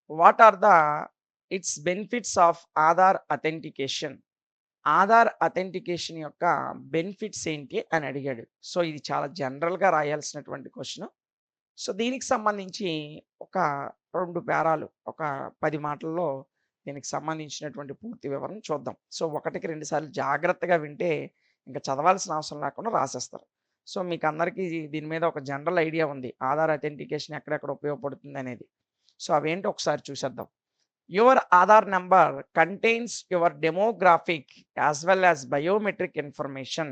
What are the its benefits of Aadhaar authentication? Aadhaar authentication యొక్క benefits ఏంటి అని అడిగాడు. సో, ఇది చాలా జనరల్‌గా రాయాల్సినటువంటి క్వెషన్. సో, దీనికి సంబంధించి ఒక 2 పేరాలు, ఒక 10 మాటల్లో దీనికి సంబంధించినటువంటి పూర్తి వివరణ చూద్దాం. సో, ఒకటికి 2 సార్లు జాగ్రత్తగా వింటే ఇంక చదవాల్సిన అవసరం లేకుండా రాసేస్తారు. సో, మీకందరికీ దీని మీద ఒక జనరల్ ఐడియా ఉంది. ఆధార్ అథెంటికేషన్ ఎక్కడెక్కడ ఉపయోగపడుతుందనేది. సో, అవేంటో ఒకసారి చూసేద్దాం. Your Aadhaar number contains your demographic as well as biometric information.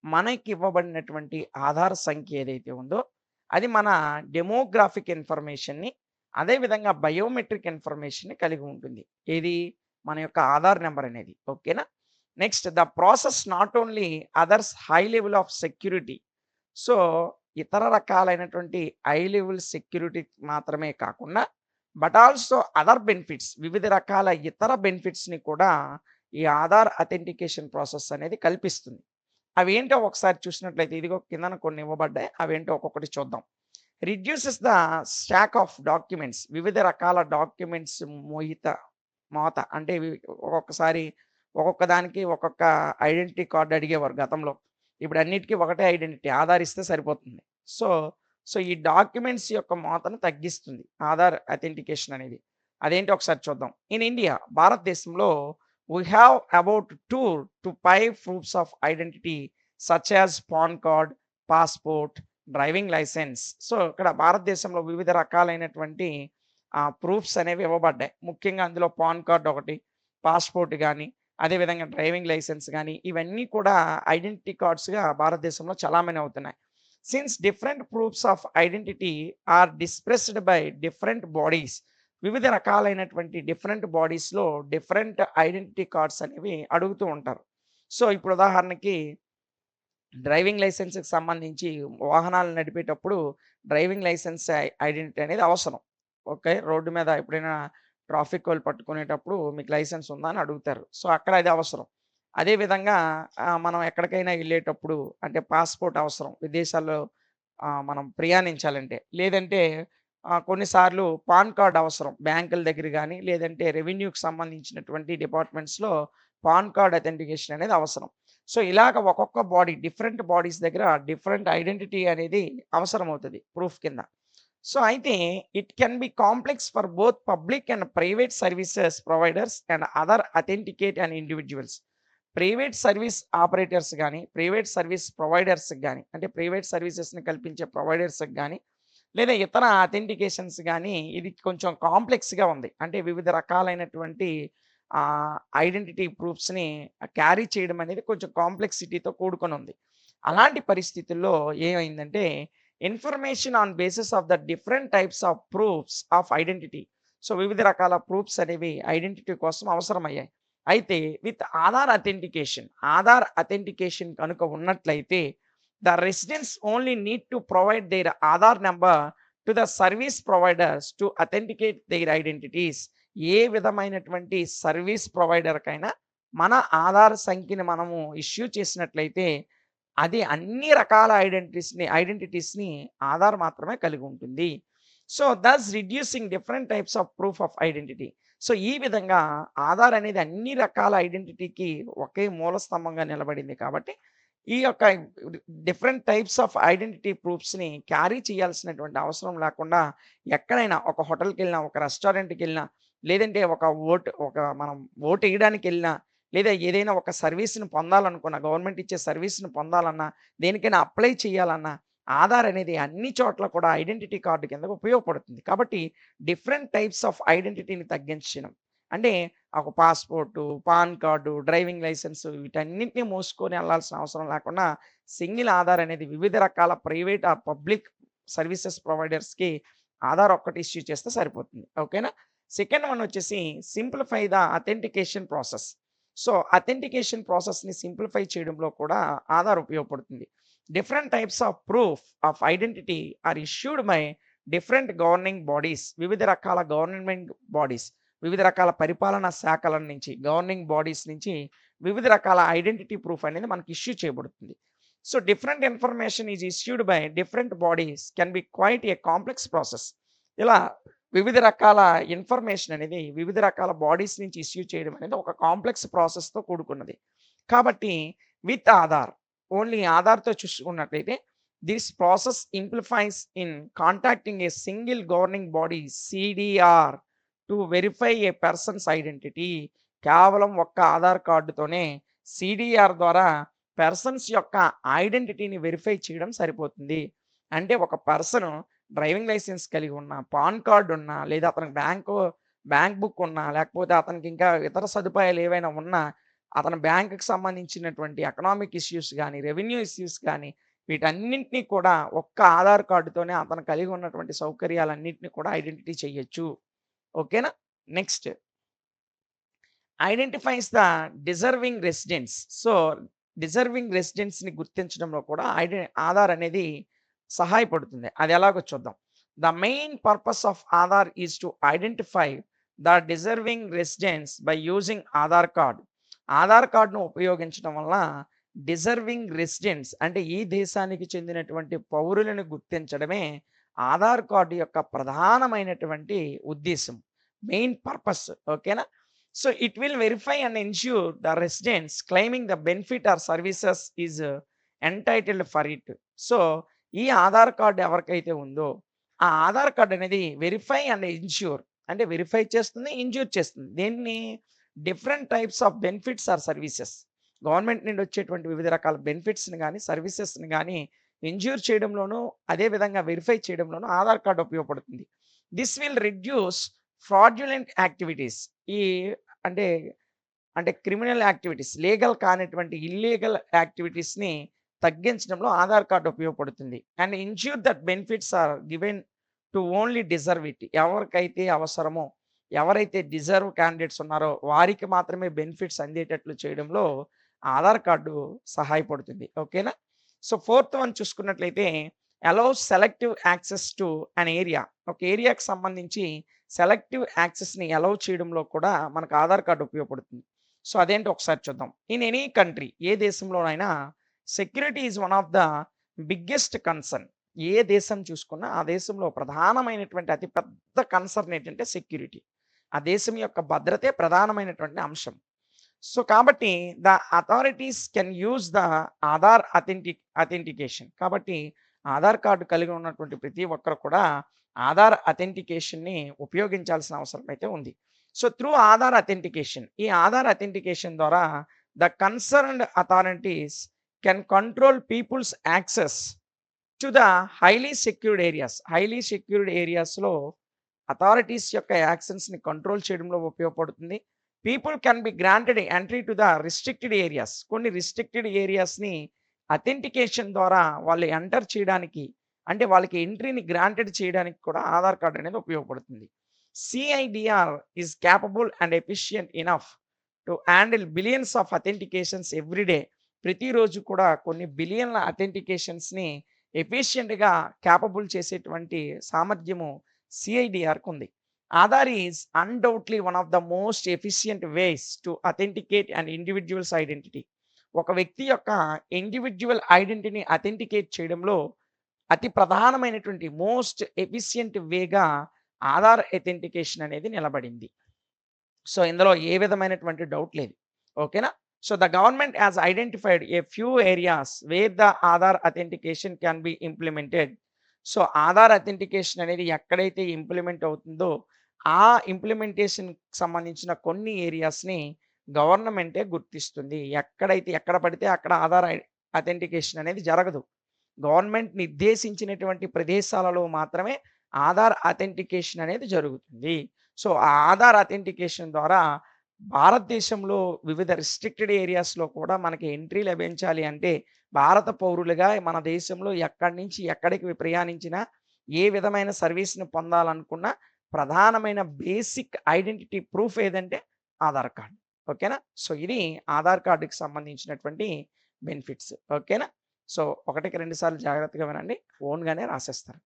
మనకి ఇవ్వబడినటువంటి ఆధార్ సంఖ్య ఏదైతే ఉందో, అది మన డెమోగ్రాఫిక్ ఇన్ఫర్మేషన్‌ని, అదే విధంగా బయోమెట్రిక్ ఇన్ఫర్మేషన్‌ని కలిగి ఉంటుంది. ఏది? మన యొక్క ఆధార్ నంబర్ అనేది. ఓకేనా? Next the process not only others high level of security. So, ఇతర రకాలైనటువంటి హై లెవెల్ సెక్యూరిటీ మాత్రమే కాకుండా, బట్ ఆల్సో అదర్ బెనిఫిట్స్, వివిధ రకాల ఇతర బెనిఫిట్స్‌ని కూడా ఈ ఆధార్ అథెంటికేషన్ ప్రాసెస్ అనేది కల్పిస్తుంది. అవేంటో ఒకసారి చూసినట్లయితే ఇదిగో కిందన కొన్ని ఇవ్వబడ్డాయి. అవేంటో ఒక్కొక్కటి చూద్దాం. Reduces the stock of documents. వివిధ రకాల డాక్యుమెంట్స్ మోత అంటే ఒక్కొక్కసారి ఒక్కొక్క దానికి ఒక్కొక్క ఐడెంటిటీ కార్డ్ అడిగేవారు గతంలో. ఇప్పుడు అన్నిటికి ఒకటే ఐడెంటిటీ ఆధార్ ఇస్తే సరిపోతుంది. సో, ఈ డాక్యుమెంట్స్ యొక్క మోతను తగ్గిస్తుంది ఆధార్ అథెంటికేషన్ అనేది. అదేంటో ఒకసారి చూద్దాం. ఇన్ ఇండియా, భారతదేశంలో we have about 2 to 5 proofs of identity such as PAN card, passport, driving license. So, ఇక్కడ భారతదేశంలో వివిధ రకాలైనటువంటి ప్రూఫ్స్ అనేవి ఇవ్వబడ్డాయి. ముఖ్యంగా అందులో పాన్ కార్డ్ ఒకటి, పాస్‌పోర్ట్ గాని, అదేవిధంగా డ్రైవింగ్ లైసెన్స్ గాని, ఇవన్నీ కూడా ఐడెంటిటీ కార్డ్స్‌గా భారతదేశంలో చలామణి అవుతున్నాయి. Since different proofs of identity are dispersed by different bodies. వివిధ రకాలైనటువంటి డిఫరెంట్ బాడీస్‌లో డిఫరెంట్ ఐడెంటిటీ కార్డ్స్ అనేవి అడుగుతూ ఉంటారు. సో, ఇప్పుడు ఉదాహరణకి డ్రైవింగ్ లైసెన్స్‌కి సంబంధించి వాహనాలు నడిపేటప్పుడు డ్రైవింగ్ లైసెన్స్ ఐడెంటిటీ అనేది అవసరం. ఓకే. రోడ్డు మీద ఎప్పుడైనా ట్రాఫిక్ వాళ్ళు పట్టుకునేటప్పుడు మీకు లైసెన్స్ ఉందా అని అడుగుతారు. సో, అక్కడ అది అవసరం. అదే విధంగా మనం ఎక్కడికైనా ఎళ్ళేటప్పుడు అంటే పాస్‌పోర్ట్ అవసరం. విదేశాల్లో మనం ప్రయాణించాలంటే. లేదంటే కొన్నిసార్లు పాన్ కార్డ్ అవసరం. బ్యాంకుల దగ్గర గాని, లేదంటే రెవెన్యూకి సంబంధించినటువంటి డిపార్ట్మెంట్స్‌లో పాన్ కార్డ్ అథెంటికేషన్ అనేది అవసరం. సో, ఇలాగ ఒక్కొక్క బాడీ డిఫరెంట్ బాడీస్ దగ్గర డిఫరెంట్ ఐడెంటిటీ అనేది అవసరమవుతది ప్రూఫ్ కింద. సో, అయితే it can be complex for both public and private services providers and other authenticate and individuals. Private service operators గాని, ప్రైవేట్ సర్వీస్ ప్రొవైడర్స్‌కి గాని, అంటే ప్రైవేట్ సర్వీసెస్‌ని కల్పించే ప్రొవైడర్స్‌కి గాని, లేదా ఇతర అథెంటికేషన్స్ గాని ఇది కొంచెం కాంప్లెక్స్‌గా ఉంది. అంటే వివిధ రకాలైనటువంటి ఐడెంటిటీ ప్రూఫ్స్‌ని క్యారీ చేయడం అనేది కొంచెం కాంప్లెక్సిటీతో కూడుకొనుంది. అలాంటి పరిస్థితుల్లో ఏమైందంటే, information on basis of the different types of proofs of identity. So, వివిధ రకాల ప్రూఫ్స్ అనేవి ఐడెంటిటీ కోసం అవసరమయ్యాయి. అయితే విత్ ఆధార్ అథెంటికేషన్ కనుక ఉన్నట్లయితే, the residents only need to provide their Aadhaar number to the service providers to authenticate their identities. ఏ విధమైనటువంటి సర్వీస్ ప్రొవైడర్‌కైనా మన ఆధార్ సంఖ్యని మనము ఇష్యూ చేసినట్లయితే, అది అన్ని రకాల ఐడెంటిటీస్‌ని ఆధార్ మాత్రమే కలిగి ఉంటుంది. So, thus reducing different types of proof of identity. So, ఈ విధంగా ఆధార్ అనేది అన్ని రకాల ఐడెంటిటీకి ఒకే మూల స్తంభంగా నిలబడింది కాబట్టి, ఈ యొక్క డిఫరెంట్ టైప్స్ ఆఫ్ ఐడెంటిటీ ప్రూఫ్స్‌ని క్యారీ చేయాల్సినటువంటి అవసరం లేకుండా ఎక్కడైనా ఒక హోటల్‌కెళ్ళినా, ఒక రెస్టారెంట్‌కెళ్ళినా, లేదంటే మనం ఓటేయడానికెళ్ళినా, లేదా ఏదైనా ఒక సర్వీస్‌ని పొందాలనుకున్నా, గవర్నమెంట్ ఇచ్చే సర్వీస్‌ని పొందాలన్నా, దేనికైనా అప్లై చేయాలన్నా, ఆధార్ అనేది అన్ని చోట్ల కూడా ఐడెంటిటీ కార్డ్ కింద ఉపయోగపడుతుంది. కాబట్టి డిఫరెంట్ టైప్స్ ఆఫ్ ఐడెంటిటీని తగ్గించడం. అంటే ఒక passport, PAN card, driving license వీటన్నిటిని మోసుకొని ఎళ్ళాల్సిన అవసరం లేకుండా సింగిల్ ఆధార్ అనేది వివిధ రకాల ప్రైవేట్ ఆర్ పబ్లిక్ సర్వీసెస్ ప్రొవైడర్స్‌కి ఆధార్ ఒక్కటి ఇష్యూ చేస్తే సరిపోతుంది. ఓకేనా? సెకండ్ వన్ వచ్చేసి simplify the authentication process. So, authentication ప్రాసెస్‌ని సింప్లిఫై చేయడంలో కూడా ఆధార్ ఉపయోగపడుతుంది. Different types of proof of identity are issued by different governing bodies. వివిధ రకాల గవర్నమెంట్ బాడీస్, వివిధ రకాల పరిపాలనా శాఖల నుంచి, గవర్నింగ్ బాడీస్ నుంచి వివిధ రకాల ఐడెంటిటీ ప్రూఫ్ అనేది మనకి ఇష్యూ చేయబడుతుంది. So, different information is issued by different bodies can be quite a complex process. ఇలా వివిధ రకాల ఇన్ఫర్మేషన్ అనేది వివిధ రకాల బాడీస్ నుంచి ఇష్యూ చేయడం అనేది ఒక కాంప్లెక్స్ ప్రాసెస్‌తో కూడుకున్నది. కాబట్టి విత్ ఆధార్, ఓన్లీ ఆధార్‌తో చూసుకున్నట్లయితే this process simplifies in contacting a single governing body CDR to verify A persons identity. కేవలం ఒక్క ఆధార్ కార్డుతోనే సీడీఆర్ ద్వారా పర్సన్స్ యొక్క ఐడెంటిటీని వెరిఫై చేయడం సరిపోతుంది. అంటే ఒక పర్సన్ డ్రైవింగ్ లైసెన్స్ కలిగి ఉన్నా, పాన్ కార్డ్ ఉన్నా, లేదా అతనికి బ్యాంక్ బుక్ ఉన్నా, లేకపోతే అతనికి ఇంకా ఇతర సదుపాయాలు ఏవైనా ఉన్నా, అతని బ్యాంక్‌కి సంబంధించినటువంటి ఎకనామిక్ ఇష్యూస్ గానీ, రెవెన్యూ ఇష్యూస్ గానీ, వీటన్నింటిని కూడా ఒక్క ఆధార్ కార్డుతోనే అతను కలిగి ఉన్నటువంటి సౌకర్యాలన్నిటిని కూడా ఐడెంటిటీ చేయొచ్చు. ఓకేనా? Next identifies the deserving residents. So, deserving రెసిడెంట్స్‌ని గుర్తించడంలో కూడా ఆధార్ అనేది సహాయపడుతుంది. అది ఎలాగో చూద్దాం. The main purpose of Aadhaar is to identify the deserving residents by using Aadhaar card. Aadhaar కార్డ్‌ను ఉపయోగించడం వల్ల డిజర్వింగ్ రెసిడెంట్స్ అంటే ఈ దేశానికి చెందినటువంటి పౌరులను గుర్తించడమే ఆధార్ కార్డ్ యొక్క ప్రధానమైనటువంటి ఉద్దేశ్యం. Main purpose. ఓకేనా? So, it will verify and ensure the residents claiming the benefit or services is entitled for it. So, ఈ ఆధార్ కార్డ్ ఎవరికైతే ఉందో, ఆ ఆధార్ కార్డ్ అనేది వెరిఫై అండ్ ఎన్ష్యూర్ అంటే వెరిఫై చేస్తుంది, ఎన్ష్యూర్ చేస్తుంది. దేన్ని? Different types of benefits or services. Government నుండి వచ్చేటువంటి వివిధ రకాల బెనిఫిట్స్‌ని గాని, సర్వీసెస్‌ని గాని ఎన్ష్యూర్ చేయడంలోనూ, అదే విధంగా వెరిఫై చేయడంలోనూ ఆధార్ కార్డ్ ఉపయోగపడుతుంది. This will reduce fraudulent activities. ఈ అంటే, అంటే క్రిమినల్ యాక్టివిటీస్, లీగల్ కానటువంటి ఇల్లీగల్ యాక్టివిటీస్‌ని తగ్గించడంలో ఆధార్ కార్డ్ ఉపయోగపడుతుంది. And ensure that benefits are given to only deserve it. ఎవరికైతే అవసరమో, ఎవరైతే డిజర్వ్ క్యాండిడేట్స్ ఉన్నారో వారికి మాత్రమే బెనిఫిట్స్ అందేటట్లు చేయడంలో ఆధార్ కార్డు సహాయపడుతుంది. ఓకేనా? సో, ఫోర్త్ వన్ చూసుకున్నట్లయితే allows selective access to an area. ఒక ఏరియాకి సంబంధించి సెలెక్టివ్ యాక్సెస్‌ని అలౌ చేయడంలో కూడా మనకు ఆధార్ కార్డ్ ఉపయోగపడుతుంది. సో, అదేంటో ఒకసారి చూద్దాం. ఇన్ ఎనీ కంట్రీ, ఏ దేశంలోనైనా security is one of the biggest concern. ఏ దేశం చూసుకున్నా ఆ దేశంలో ప్రధానమైనటువంటి అతి పెద్ద కన్సర్న్ ఏంటంటే సెక్యూరిటీ. ఆ దేశం యొక్క భద్రతే ప్రధానమైనటువంటి అంశం. సో, కాబట్టి the authorities can use the Aadhaar authentication. కాబట్టి ఆధార్ కార్డ్ కలిగి ఉన్నటువంటి ప్రతి ఒక్కరు కూడా ఆధార్ అథెంటికేషన్‌ని ఉపయోగించాల్సిన అవసరం అయితే ఉంది. సో, త్రూ ఆధార్ అథెంటికేషన్, ఈ ఆధార్ అథెంటికేషన్ ద్వారా the concerned authorities can control people's access to the highly secured areas. Highly secured ఏరియాస్‌లో అథారిటీస్ యొక్క యాక్షన్స్‌ని కంట్రోల్ చేయడంలో ఉపయోగపడుతుంది. People can be granted entry to the restricted areas. కొన్ని రిస్ట్రిక్టెడ్ ఏరియాస్‌ని అథెంటికేషన్ ద్వారా వాళ్ళు ఎంటర్ చేయడానికి, అంటే వాళ్ళకి ఎంట్రీని గ్రాంటెడ్ చేయడానికి కూడా ఆధార్ కార్డ్ అనేది ఉపయోగపడుతుంది. CIDR is capable and efficient enough to handle billions of authentications every day. ప్రతిరోజు కూడా కొన్ని బిలియన్ల అథెంటికేషన్స్‌ని ఎఫిషియంట్‌గా కేపబుల్ చేసేటువంటి సామర్థ్యము సిఐడిఆర్‌కు ఉంది. Aadhaar is అన్‌డౌట్‌లీ one of the most efficient ways to authenticate and individuals identity. ఒక వ్యక్తి యొక్క ఇండివిడ్యువల్ ఐడెంటిటీని అథెంటికేట్ చేయడంలో అతి ప్రధానమైనటువంటి మోస్ట్ ఎఫిషియంట్ వేగా ఆధార్ అథెంటికేషన్ అనేది నిలబడింది. సో, ఇందులో ఏ విధమైనటువంటి డౌట్ లేదు. ఓకేనా? So, the government has identified a few areas where the Aadhaar authentication can be implemented. So, Aadhaar authentication అనేది ఎక్కడైతే ఇంప్లిమెంట్ అవుతుందో, ఆ ఇంప్లిమెంటేషన్‌కి సంబంధించిన కొన్ని ఏరియాస్‌ని గవర్నమెంటే గుర్తిస్తుంది. ఎక్కడ పడితే అక్కడ ఆధార్ అథెంటికేషన్ అనేది జరగదు. గవర్నమెంట్ నిర్దేశించినటువంటి ప్రదేశాలలో మాత్రమే ఆధార్ అథెంటికేషన్ అనేది జరుగుతుంది. సో, ఆ ఆధార్ అథెంటికేషన్ ద్వారా భారతదేశంలో వివిధ రిస్ట్రిక్టెడ్ ఏరియాస్‌లో కూడా మనకి ఎంట్రీ లభించాలి అంటే, భారత పౌరులుగా మన దేశంలో ఎక్కడి నుంచి ఎక్కడికి ప్రయాణించినా, ఏ విధమైన సర్వీస్‌ని పొందాలనుకున్నా, ప్రధానమైన బేసిక్ ఐడెంటిటీ ప్రూఫ్ ఏదంటే ఆధార్ కార్డ్. ఓకేనా? సో, ఇది ఆధార్ కార్డ్‌కి సంబంధించినటువంటి బెనిఫిట్స్. ఓకేనా? సో, ఒకటికి 2 సార్లు జాగ్రత్తగా వినండి. ఓన్‌గానే రాసేస్తారు.